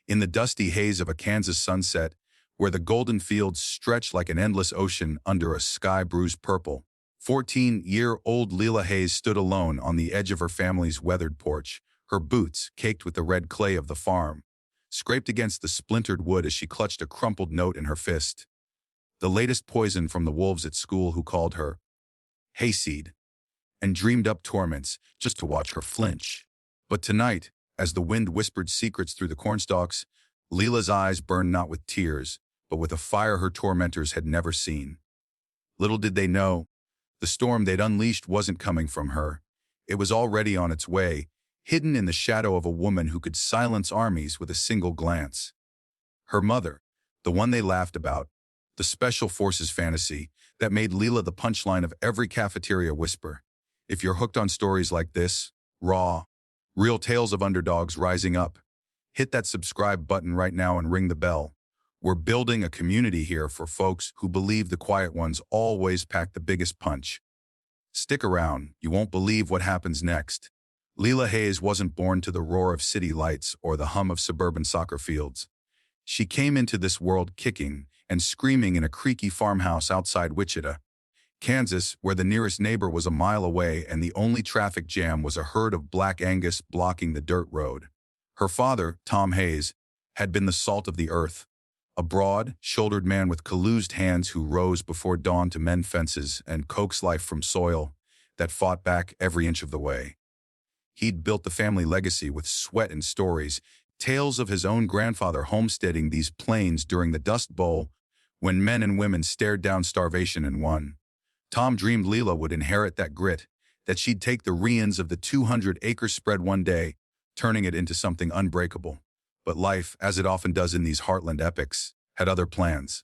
in the dusty haze of a Kansas sunset, where the golden fields stretch like an endless ocean under a sky bruised purple. 14-year-old Leela Hayes stood alone on the edge of her family's weathered porch, her boots caked with the red clay of the farm, scraped against the splintered wood as she clutched a crumpled note in her fist. The latest poison from the wolves at school who called her hayseed, and dreamed up torments just to watch her flinch. But tonight, as the wind whispered secrets through the cornstalks, Leela's eyes burned not with tears, but with a fire her tormentors had never seen. Little did they know, the storm they'd unleashed wasn't coming from her. It was already on its way, hidden in the shadow of a woman who could silence armies with a single glance. Her mother, the one they laughed about, the special forces fantasy that made Leela the punchline of every cafeteria whisper. If you're hooked on stories like this, raw, real tales of underdogs rising up, hit that subscribe button right now and ring the bell. We're building a community here for folks who believe the quiet ones always pack the biggest punch. Stick around, you won't believe what happens next. Leela Hayes wasn't born to the roar of city lights or the hum of suburban soccer fields. She came into this world kicking and screaming in a creaky farmhouse outside Wichita, Kansas, where the nearest neighbor was a mile away and the only traffic jam was a herd of black Angus blocking the dirt road. Her father, Tom Hayes, had been the salt of the earth, a broad-shouldered man with calloused hands who rose before dawn to mend fences and coax life from soil that fought back every inch of the way. He'd built the family legacy with sweat and stories, tales of his own grandfather homesteading these plains during the Dust Bowl when men and women stared down starvation and won. Tom dreamed Leela would inherit that grit, that she'd take the reins of the 200-acre spread one day, turning it into something unbreakable. But life, as it often does in these heartland epics, had other plans.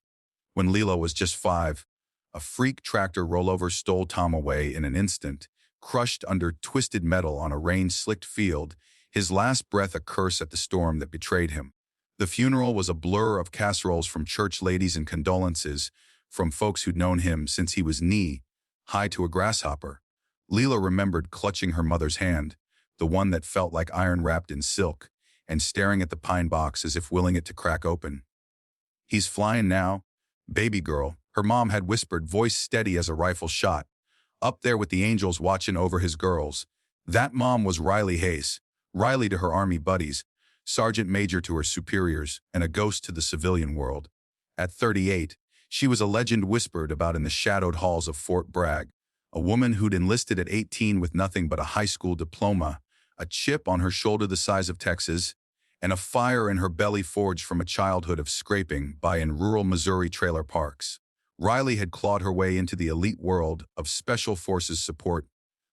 When Leela was just 5, a freak tractor rollover stole Tom away in an instant, crushed under twisted metal on a rain-slicked field, his last breath a curse at the storm that betrayed him. The funeral was a blur of casseroles from church ladies and condolences from folks who'd known him since he was knee-high to a grasshopper. Leela remembered clutching her mother's hand, the one that felt like iron wrapped in silk, and staring at the pine box as if willing it to crack open. "He's flying now, baby girl," her mom had whispered, voice steady as a rifle shot. Up there with the angels watching over his girls. That mom was Riley Hayes, Riley to her army buddies, sergeant major to her superiors, and a ghost to the civilian world. At 38, she was a legend whispered about in the shadowed halls of Fort Bragg, a woman who'd enlisted at 18 with nothing but a high school diploma, a chip on her shoulder the size of Texas, and a fire in her belly forged from a childhood of scraping by in rural Missouri trailer parks. Riley had clawed her way into the elite world of Special Forces support,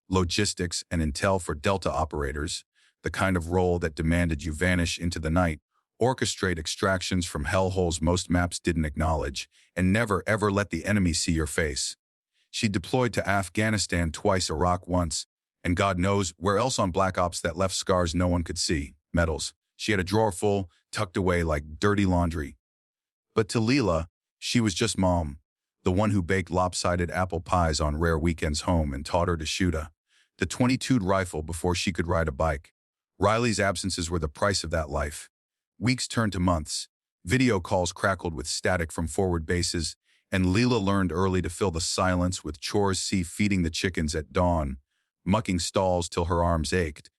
logistics, and intel for Delta operators, the kind of role that demanded you vanish into the night, orchestrate extractions from hellholes most maps didn't acknowledge, and never ever let the enemy see your face. She deployed to Afghanistan twice, Iraq once, and God knows where else on Black Ops that left scars no one could see, medals. She had a drawer full, tucked away like dirty laundry. But to Leela, she was just mom, the one who baked lopsided apple pies on rare weekends home and taught her to shoot the .22 rifle before she could ride a bike. Riley's absences were the price of that life. Weeks turned to months, video calls crackled with static from forward bases, and Leela learned early to fill the silence with chores, feeding the chickens at dawn, mucking stalls till her arms ached,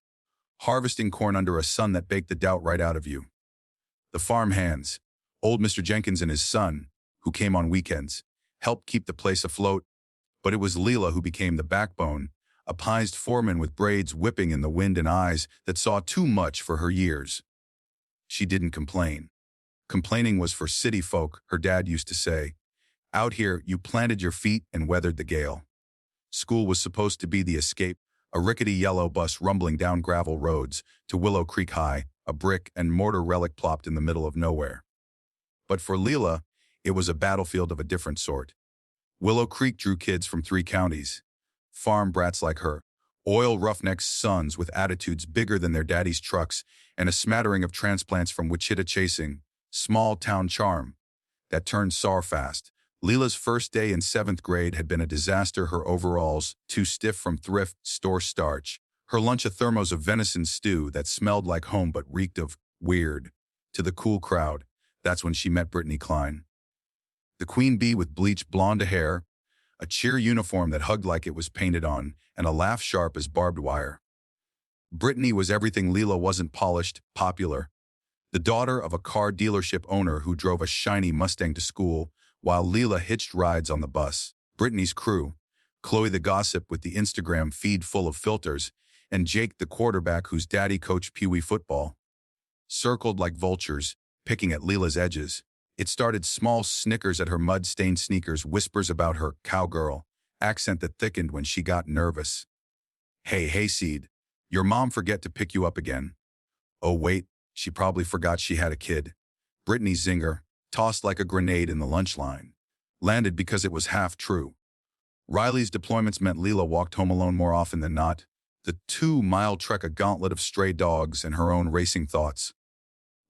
harvesting corn under a sun that baked the doubt right out of you. The farm hands, old Mr. Jenkins and his son, who came on weekends, helped keep the place afloat, but it was Leela who became the backbone, a pised foreman with braids whipping in the wind and eyes that saw too much for her years. She didn't complain. Complaining was for city folk, her dad used to say. Out here, you planted your feet and weathered the gale. School was supposed to be the escape, a rickety yellow bus rumbling down gravel roads to Willow Creek High, a brick and mortar relic plopped in the middle of nowhere. But for Leela, it was a battlefield of a different sort. Willow Creek drew kids from 3 counties, farm brats like her, oil roughnecks' sons with attitudes bigger than their daddy's trucks, and a smattering of transplants from Wichita chasing, small-town charm that turned sour fast. Leela's first day in 7th grade had been a disaster, her overalls too stiff from thrift store starch, her lunch a thermos of venison stew that smelled like home but reeked of weird. To the cool crowd, that's when she met Brittany Klein. The queen bee with bleached blonde hair, a cheer uniform that hugged like it was painted on, and a laugh sharp as barbed wire. Brittany was everything Leela wasn't: polished, popular. The daughter of a car dealership owner who drove a shiny Mustang to school, while Leela hitched rides on the bus. Brittany's crew, Chloe the gossip with the Instagram feed full of filters, and Jake the quarterback whose daddy coached Pee Wee football, circled like vultures, picking at Leela's edges. It started small snickers at her mud-stained sneakers, whispers about her cowgirl accent that thickened when she got nervous. Hey, hayseed, your mom forget to pick you up again. Oh wait, she probably forgot she had a kid. Brittany's zinger, tossed like a grenade in the lunch line, landed because it was half true. Riley's deployments meant Leela walked home alone more often than not. The 2-mile trek, a gauntlet of stray dogs and her own racing thoughts.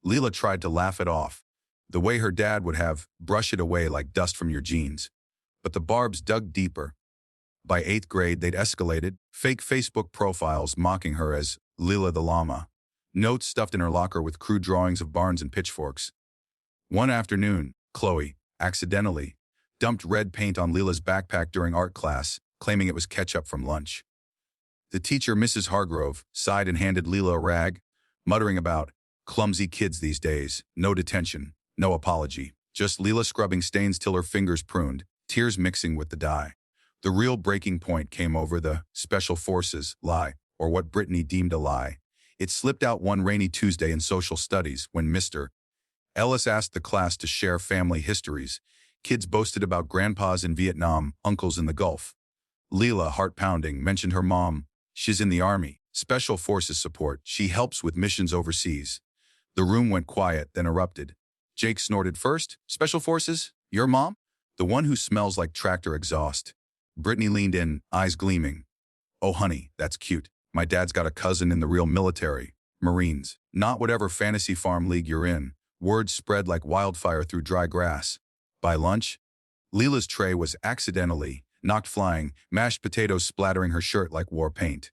Leela tried to laugh it off, the way her dad would have, brush it away like dust from your jeans. But the barbs dug deeper. By 8th grade, they'd escalated, fake Facebook profiles mocking her as Leela the llama, notes stuffed in her locker with crude drawings of barns and pitchforks. One afternoon, Chloe, accidentally, dumped red paint on Leela's backpack during art class, claiming it was ketchup from lunch. The teacher, Mrs. Hargrove, sighed and handed Leela a rag, muttering about clumsy kids these days, no detention, no apology, just Leela scrubbing stains till her fingers pruned, tears mixing with the dye. The real breaking point came over the Special Forces lie, or what Brittany deemed a lie. It slipped out one rainy Tuesday in social studies when Mr. Ellis asked the class to share family histories. Kids boasted about grandpas in Vietnam, uncles in the Gulf. Leela, heart-pounding, mentioned her mom. She's in the Army, Special Forces support. She helps with missions overseas. The room went quiet, then erupted. Jake snorted first. Special Forces? Your mom? The one who smells like tractor exhaust. Brittany leaned in, eyes gleaming. Oh honey, that's cute. My dad's got a cousin in the real military. Marines. Not whatever fantasy farm league you're in. Words spread like wildfire through dry grass. By lunch, Leela's tray was accidentally knocked flying, mashed potatoes splattering her shirt like war paint.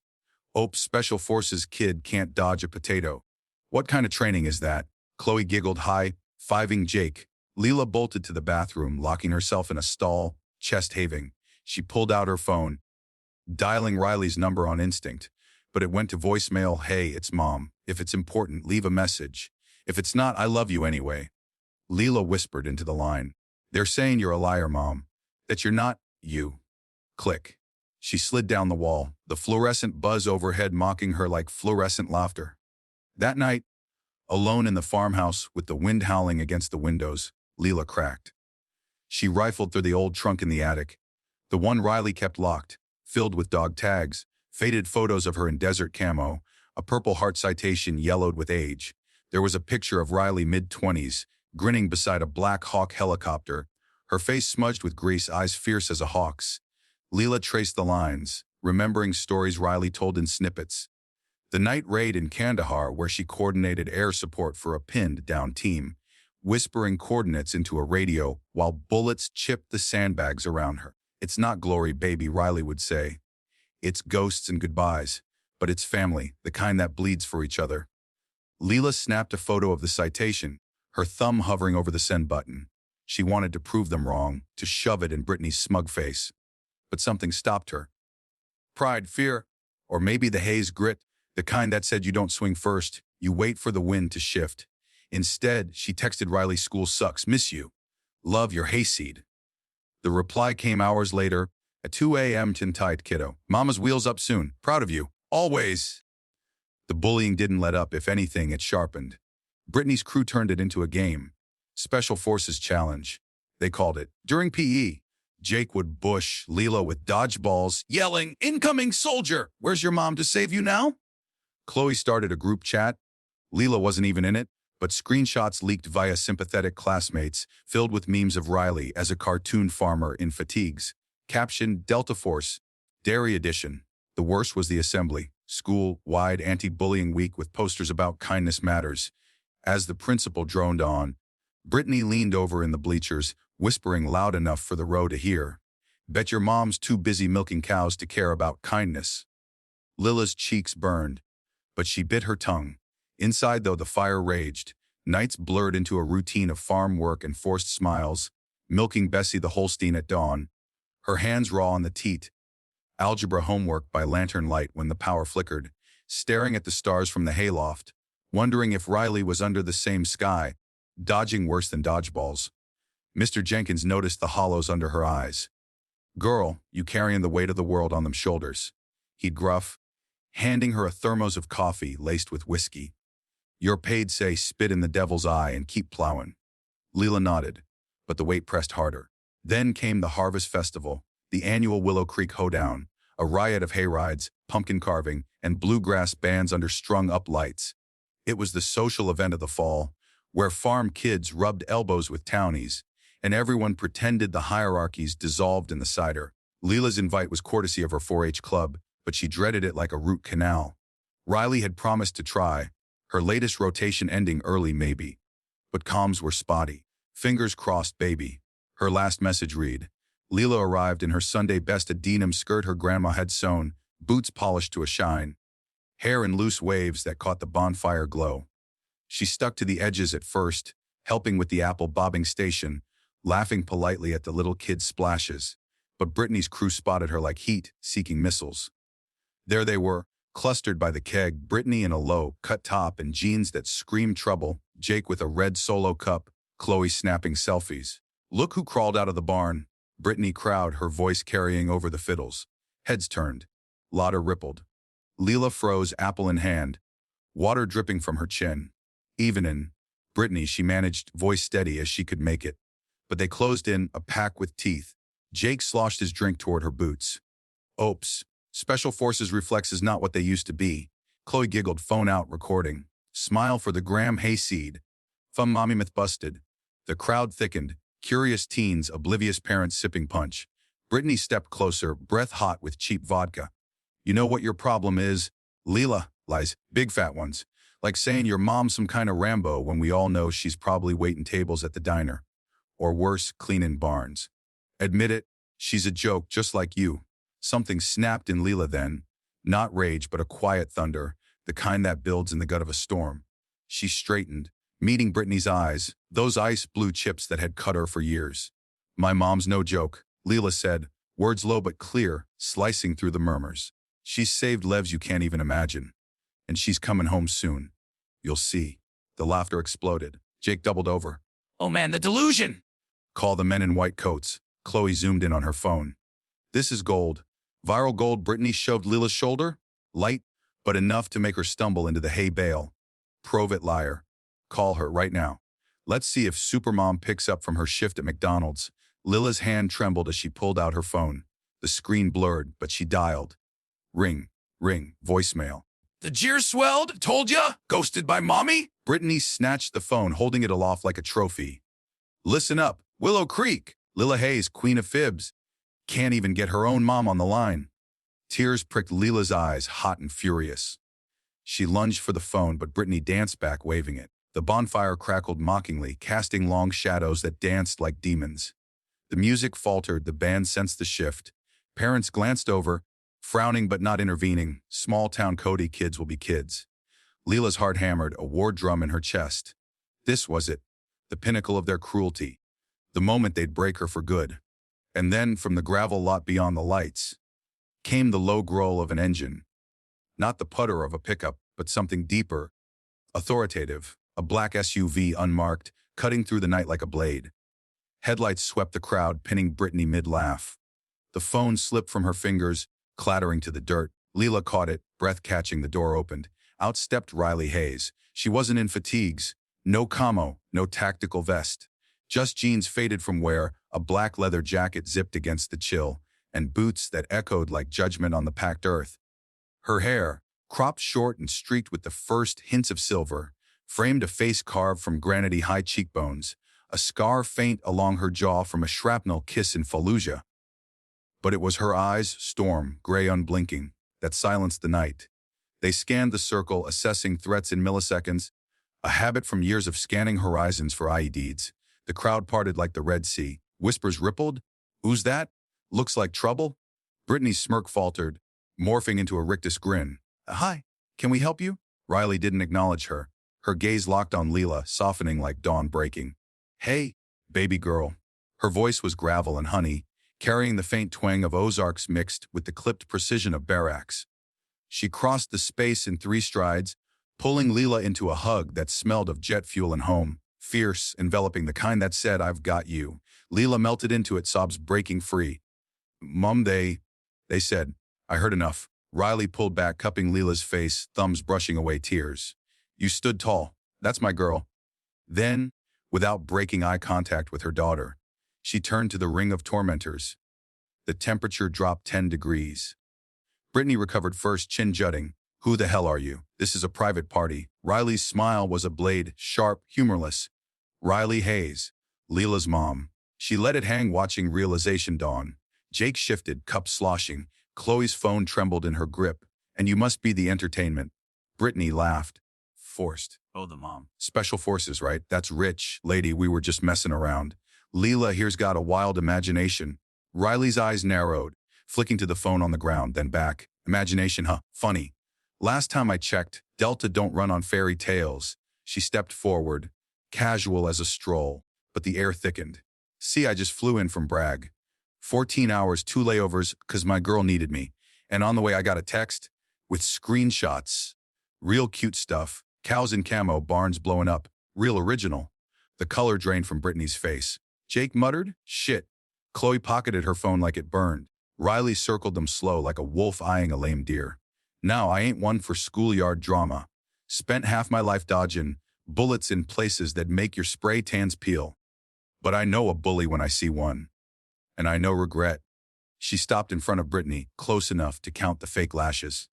Oops, Special Forces kid can't dodge a potato. What kind of training is that? Chloe giggled, high-fiving Jake. Leela bolted to the bathroom, locking herself in a stall, chest heaving. She pulled out her phone, dialing Riley's number on instinct, but it went to voicemail. Hey, it's Mom. If it's important, leave a message. If it's not, I love you anyway. Leela whispered into the line. They're saying you're a liar, Mom. That you're not you. Click. She slid down the wall, the fluorescent buzz overhead mocking her like fluorescent laughter. That night, alone in the farmhouse with the wind howling against the windows, Leela cracked. She rifled through the old trunk in the attic, the one Riley kept locked, filled with dog tags, faded photos of her in desert camo, a Purple Heart citation yellowed with age. There was a picture of Riley mid-20s, grinning beside a Black Hawk helicopter, her face smudged with grease, eyes fierce as a hawk's. Leela traced the lines, remembering stories Riley told in snippets. The night raid in Kandahar, where she coordinated air support for a pinned-down team, whispering coordinates into a radio while bullets chipped the sandbags around her. It's not glory, baby, Riley would say. It's ghosts and goodbyes, but it's family, the kind that bleeds for each other. Leela snapped a photo of the citation, her thumb hovering over the send button. She wanted to prove them wrong, to shove it in Brittany's smug face. But something stopped her. Pride, fear, or maybe the haze grit, the kind that said you don't swing first, you wait for the wind to shift. Instead, she texted Riley, school sucks, miss you. Love, your hayseed. The reply came hours later, at 2 a.m. Tin-tight, kiddo. Mama's wheels up soon. Proud of you. Always. The bullying didn't let up. If anything, it sharpened. Brittany's crew turned it into a game. Special Forces Challenge, they called it. During PE, Jake would bush Leela with dodgeballs, yelling, "Incoming soldier! Where's your mom to save you now?" Chloe started a group chat. Leela wasn't even in it, but screenshots leaked via sympathetic classmates, filled with memes of Riley as a cartoon farmer in fatigues. Caption, Delta Force, Dairy Edition. The worst was the assembly, school-wide anti-bullying week with posters about kindness matters. As the principal droned on, Brittany leaned over in the bleachers, whispering loud enough for the row to hear. Bet your mom's too busy milking cows to care about kindness. Lila's cheeks burned, but she bit her tongue. Inside, though, the fire raged. Nights blurred into a routine of farm work and forced smiles, milking Bessie the Holstein at dawn, her hands raw on the teat, algebra homework by lantern light when the power flickered, staring at the stars from the hayloft, wondering if Riley was under the same sky, dodging worse than dodgeballs. Mr. Jenkins noticed the hollows under her eyes. "Girl, you carrying the weight of the world on them shoulders," he'd gruff, handing her a thermos of coffee laced with whiskey. "Your paid say spit in the devil's eye and keep plowing." Leela nodded, but the weight pressed harder. Then came the Harvest Festival, the annual Willow Creek Hoedown, a riot of hayrides, pumpkin carving, and bluegrass bands under strung-up lights. It was the social event of the fall, where farm kids rubbed elbows with townies, and everyone pretended the hierarchies dissolved in the cider. Leela's invite was courtesy of her 4-H club, but she dreaded it like a root canal. Riley had promised to try, her latest rotation ending early maybe. But comms were spotty. "Fingers crossed, baby." Her last message read. Leela arrived in her Sunday best, a denim skirt her grandma had sewn, boots polished to a shine, hair in loose waves that caught the bonfire glow. She stuck to the edges at first, helping with the apple bobbing station, laughing politely at the little kids' splashes. But Brittany's crew spotted her like heat, seeking missiles. There they were, clustered by the keg, Brittany in a low-cut top and jeans that screamed trouble, Jake with a red Solo cup, Chloe snapping selfies. "Look who crawled out of the barn." Brittany crowed, her voice carrying over the fiddles. Heads turned. Laughter rippled. Leela froze, apple in hand, water dripping from her chin. Even in Brittany, she managed, voice steady as she could make it. But they closed in, a pack with teeth. Jake sloshed his drink toward her boots. "Oops. Special Forces reflexes not what they used to be." Chloe giggled, phone out, recording. "Smile for the gram hayseed." Fum mommy myth busted. The crowd thickened, curious teens, oblivious parents sipping punch. Brittany stepped closer, breath hot with cheap vodka. "You know what your problem is?" Leela, lies, big fat ones. Like saying your mom's some kind of Rambo when we all know she's probably waiting tables at the diner. Or worse, cleaning barns. "Admit it, she's a joke just like you." Something snapped in Leela then. Not rage, but a quiet thunder, the kind that builds in the gut of a storm. She straightened, meeting Brittany's eyes, those ice blue chips that had cut her for years. "My mom's no joke," Leela said, words low but clear, slicing through the murmurs. "She's saved lives you can't even imagine. And she's coming home soon. You'll see." The laughter exploded. Jake doubled over. "Oh man, the delusion!" "Call the men in white coats." Chloe zoomed in on her phone. "This is gold. Viral gold." Brittany shoved Leela's shoulder. Light, but enough to make her stumble into the hay bale. "Prove it, liar." "Call her right now. Let's see if Supermom picks up from her shift at McDonald's." Lila's hand trembled as she pulled out her phone. The screen blurred, but she dialed. Ring, ring, voicemail. "The jeer swelled, told ya? Ghosted by mommy?" Brittany snatched the phone, holding it aloft like a trophy. "Listen up, Willow Creek." Lila Hayes, queen of fibs. Can't even get her own mom on the line. Tears pricked Leela's eyes, hot and furious. She lunged for the phone, but Brittany danced back, waving it. The bonfire crackled mockingly, casting long shadows that danced like demons. The music faltered, the band sensed the shift. Parents glanced over, frowning but not intervening. Small-town Cody kids will be kids. Leela's heart hammered, a war drum in her chest. This was it, the pinnacle of their cruelty. The moment they'd break her for good. And then, from the gravel lot beyond the lights, came the low growl of an engine. Not the putter of a pickup, but something deeper, authoritative, a black SUV unmarked, cutting through the night like a blade. Headlights swept the crowd, pinning Brittany mid-laugh. The phone slipped from her fingers, clattering to the dirt. Leela caught it, breath catching. The door opened. Out stepped Riley Hayes. She wasn't in fatigues. No camo, no tactical vest. Just jeans faded from wear, a black leather jacket zipped against the chill, and boots that echoed like judgment on the packed earth. Her hair, cropped short and streaked with the first hints of silver, framed a face carved from granity high cheekbones, a scar faint along her jaw from a shrapnel kiss in Fallujah. But it was her eyes, storm, gray unblinking, that silenced the night. They scanned the circle, assessing threats in milliseconds, a habit from years of scanning horizons for IEDs. The crowd parted like the Red Sea. Whispers rippled. "Who's that? Looks like trouble." Brittany's smirk faltered, morphing into a rictus grin. "Hi, can we help you?" Riley didn't acknowledge her. Her gaze locked on Leela, softening like dawn breaking. Hey, baby girl. Her voice was gravel and honey, carrying the faint twang of Ozarks mixed with the clipped precision of barracks. She crossed the space in 3 strides, pulling Leela into a hug that smelled of jet fuel and home, fierce, enveloping, the kind that said, "I've got you." Leela melted into it, sobs breaking free. "Mom, they said." "I heard enough." Riley pulled back, cupping Leela's face, thumbs brushing away tears. "You stood tall. That's my girl." Then, without breaking eye contact with her daughter, she turned to the ring of tormentors. The temperature dropped 10 degrees. Brittany recovered first, chin jutting. "Who the hell are you? This is a private party." Riley's smile was a blade, sharp, humorless. "Riley Hayes, Leela's mom." She let it hang, watching realization dawn. Jake shifted, cup sloshing. Chloe's phone trembled in her grip. "And you must be the entertainment." Brittany laughed. "Forced." "Oh, the mom. Special forces, right? That's rich. Lady, we were just messing around." "Leela here's got a wild imagination." Riley's eyes narrowed, flicking to the phone on the ground, then back. "Imagination, huh? Funny. Last time I checked, Delta don't run on fairy tales." She stepped forward, casual as a stroll, but the air thickened. "See, I just flew in from Bragg. 14 hours, 2 layovers, 'cause my girl needed me. And on the way I got a text with screenshots. Real cute stuff. Cows in camo, barns blowing up. Real original." The color drained from Brittany's face. Jake muttered, "Shit." Chloe pocketed her phone like it burned. Riley circled them slow, like a wolf eyeing a lame deer. "Now, I ain't one for schoolyard drama. Spent half my life dodging bullets in places that make your spray tans peel. But I know a bully when I see one. And I know regret." She stopped in front of Brittany, close enough to count the fake lashes.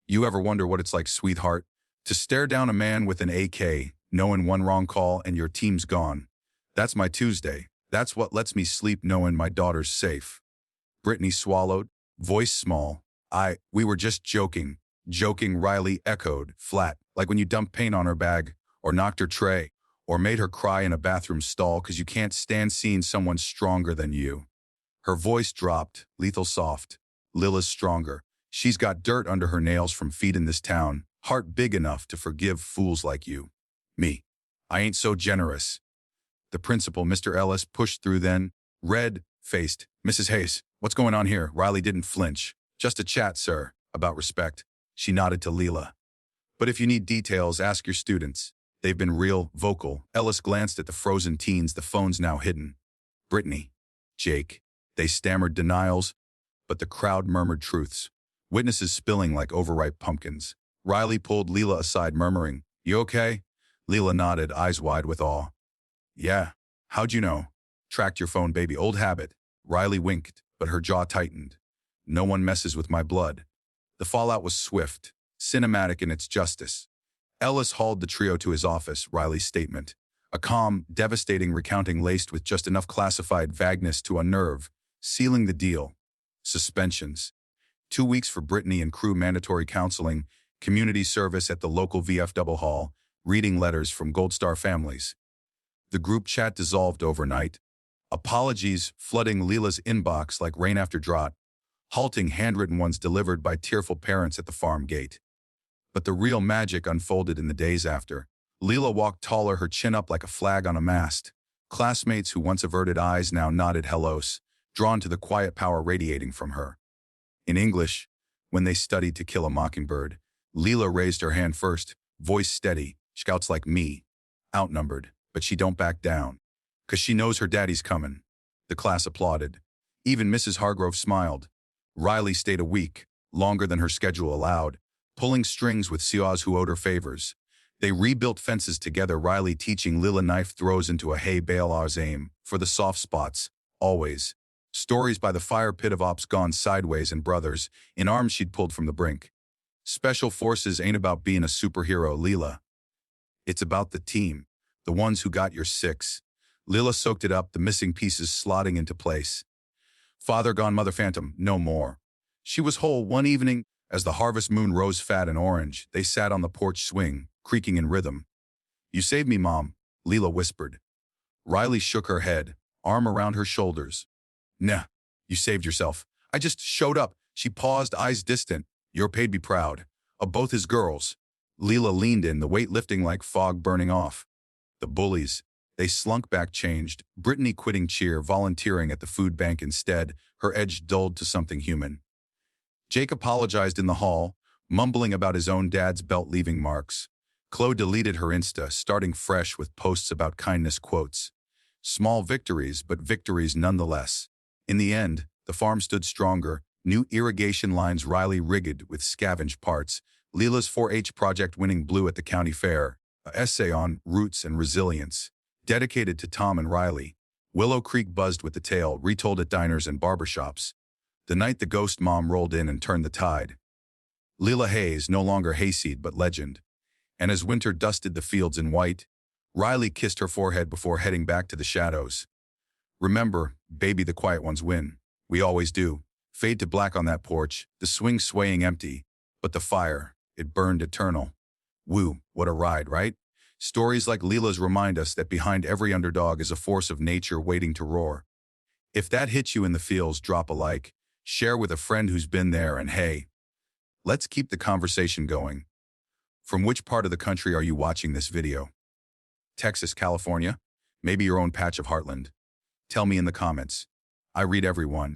"You ever wonder what it's like, sweetheart, to stare down a man with an AK, knowing one wrong call and your team's gone? That's my Tuesday. That's what lets me sleep, knowing my daughter's safe." Brittany swallowed, voice small. We were just joking." "Joking," Riley echoed, flat, like when you dumped paint on her bag, or knocked her tray, or made her cry in a bathroom stall 'cause you can't stand seeing someone stronger than you. Her voice dropped, lethal soft. "Lila's stronger. She's got dirt under her nails from feeding this town, heart big enough to forgive fools like you. Me. I ain't so generous." The principal, Mr. Ellis, pushed through then, red-faced. "Mrs. Hayes, what's going on here?" Riley didn't flinch. "Just a chat, sir, about respect." She nodded to Leela. "But if you need details, ask your students. They've been real vocal." Ellis glanced at the frozen teens, the phones now hidden. "Brittany, Jake." They stammered denials, but the crowd murmured truths. Witnesses spilling like overripe pumpkins. Riley pulled Leela aside, murmuring, "You okay?" Leela nodded, eyes wide with awe. "Yeah. How'd you know?" "Tracked your phone, baby. Old habit." Riley winked, but her jaw tightened. "No one messes with my blood." The fallout was swift, cinematic in its justice. Ellis hauled the trio to his office, Riley's statement. A calm, devastating recounting laced with just enough classified vagueness to unnerve, sealing the deal. Suspensions. 2 weeks for Brittany and crew, mandatory counseling, community service at the local VFW hall, reading letters from Gold Star families. The group chat dissolved overnight. Apologies flooding Leela's inbox like rain after drought, halting handwritten ones delivered by tearful parents at the farm gate. But the real magic unfolded in the days after. Leela walked taller, her chin up like a flag on a mast. Classmates who once averted eyes now nodded hellos, drawn to the quiet power radiating from her. In English, when they studied To Kill a Mockingbird, Leela raised her hand first, voice steady. "Scouts like me, outnumbered, but she don't back down. 'Cause she knows her daddy's coming." The class applauded. Even Mrs. Hargrove smiled. Riley stayed a week, longer than her schedule allowed, pulling strings with Siaz who owed her favors. They rebuilt fences together, Riley teaching Leela knife throws into a hay bale's aim, for the soft spots, always. Stories by the fire pit of ops gone sideways and brothers, in arms she'd pulled from the brink. Special forces ain't about being a superhero, Leela. It's about the team, the ones who got your 6. Leela soaked it up, the missing pieces slotting into place. Father gone, mother phantom, no more. She was whole one evening. As the harvest moon rose fat and orange, they sat on the porch swing, creaking in rhythm. "You saved me, Mom," Leela whispered. Riley shook her head, arm around her shoulders. "Nah, you saved yourself. I just showed up." She paused, eyes distant. "You're paid, be proud. Of both his girls." Leela leaned in, the weight lifting like fog burning off. The bullies. They slunk back changed, Brittany quitting cheer, volunteering at the food bank instead, her edge dulled to something human. Jake apologized in the hall, mumbling about his own dad's belt leaving marks. Chloe deleted her Insta, starting fresh with posts about kindness quotes. Small victories, but victories nonetheless. In the end, the farm stood stronger, new irrigation lines Riley rigged with scavenged parts, Leela's 4-H project winning blue at the county fair, an essay on roots and resilience, dedicated to Tom and Riley. Willow Creek buzzed with the tale, retold at diners and barbershops. The night the ghost mom rolled in and turned the tide. Leela Hayes, no longer hayseed but legend. And as winter dusted the fields in white, Riley kissed her forehead before heading back to the shadows. Remember, baby, the quiet ones win. We always do. Fade to black on that porch, the swing swaying empty. But the fire, it burned eternal. Woo, what a ride, right? Stories like Leela's remind us that behind every underdog is a force of nature waiting to roar. If that hits you in the feels, drop a like, share with a friend who's been there, and hey, let's keep the conversation going. From which part of the country are you watching this video? Texas, California? Maybe your own patch of heartland? Tell me in the comments. I read everyone.